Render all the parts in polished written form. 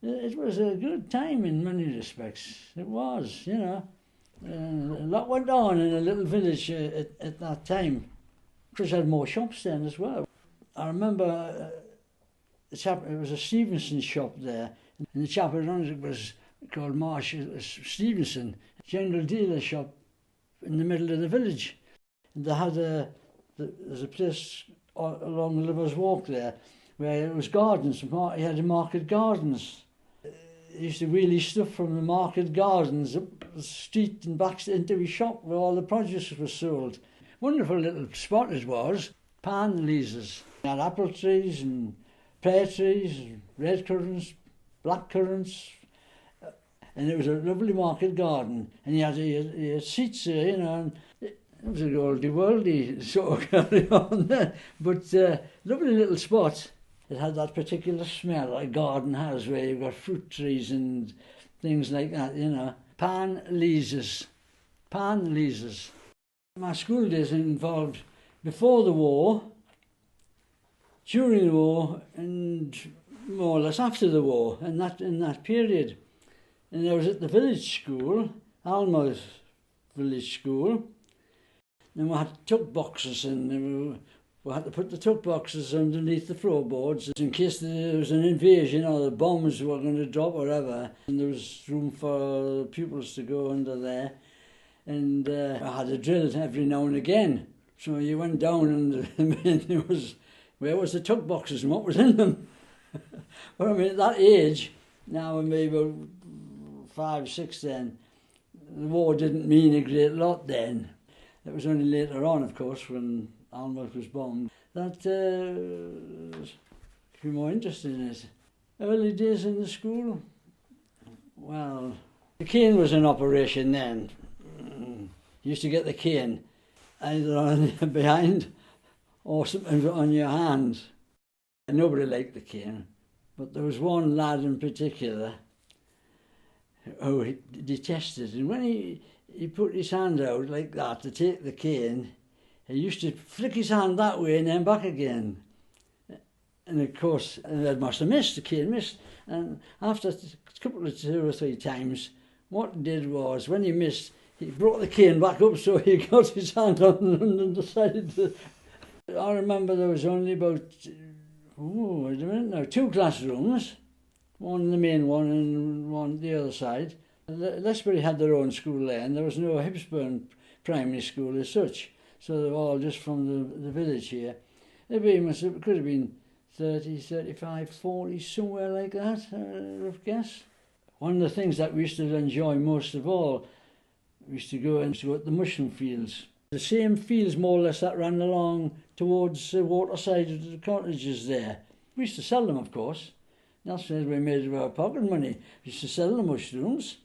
It was a good time in many respects. It was, you know. A lot went on in a little village at that time. Chris had more shops then as well. I remember it was a Stevenson shop there, and the chap who runs it was called Marsh Stevenson, general dealer shop in the middle of the village. And they had there's a place along the Lover's Walk there where it was gardens. He had market gardens. He used to wheelie stuff from the market gardens up the street and back into his shop where all the produce was sold. Wonderful little spot it was. Pan Leazes. He had apple trees and pear trees, and red currants, black currants, and it was a lovely market garden. And he had seats there, you know, and it was an oldie-worldy sort of carry on there. But lovely little spot. It had that particular smell like a garden has, where you've got fruit trees and things like that, you know. Pan Leazes. Pan Leazes. My school days involved before the war, during the war, and more or less after the war, in that period. And I was at the village school, Alnmouth village school, and we had tuck boxes, and we had to put the tuck boxes underneath the floorboards in case there was an invasion or the bombs were going to drop or whatever. And there was room for pupils to go under there. And I had a drill every now and again. So you went down and there was, where was the tuck boxes and what was in them? But I mean, at that age, now I'm maybe about 5, 6 then, the war didn't mean a great lot then. It was only later on, of course, when Alnmouth was bombed, that a few more interested in it. Early days in the school, well, the cane was in operation then. You used to get the cane either on behind or something on your hand. Nobody liked the cane, but there was one lad in particular who detested it. And when he put his hand out like that to take the cane, he used to flick his hand that way and then back again. And of course, the must have missed, the cane missed. And after a couple of 2 or 3 times, what he did was, when he missed, he brought the cane back up so he got his hand on the side. I remember there was only about, wait a minute now, 2 classrooms, one the main one and one the other side. Lesbury had their own school there, and there was no Hipsburn primary school as such. So they were all just from the village here. It could have been 30, 35, 40, somewhere like that, rough guess. One of the things that we used to enjoy most of all, we used to go at the mushroom fields. The same fields more or less that ran along towards the waterside of the cottages there. We used to sell them, of course. That's where we made our pocket money. We used to sell the mushrooms.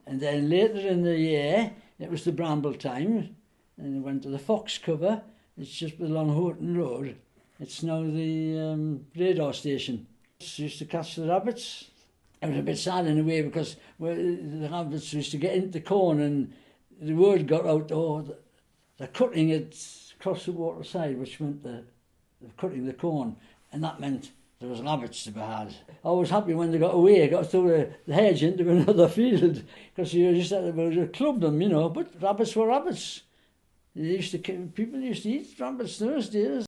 And then later in the year, it was the bramble time, and we went to the fox cover. It's just along Houghton Road. It's now the radar station. We used to catch the rabbits. It was a bit sad in a way because the rabbits used to get into the corn, and the word got out, oh, they're cutting it across the waterside, which meant they're cutting the corn, and that meant there was rabbits to be had. I was happy when they got away, got through the hedge into another field, because you just had to club them, you know, but rabbits were rabbits. People used to eat rabbits those days.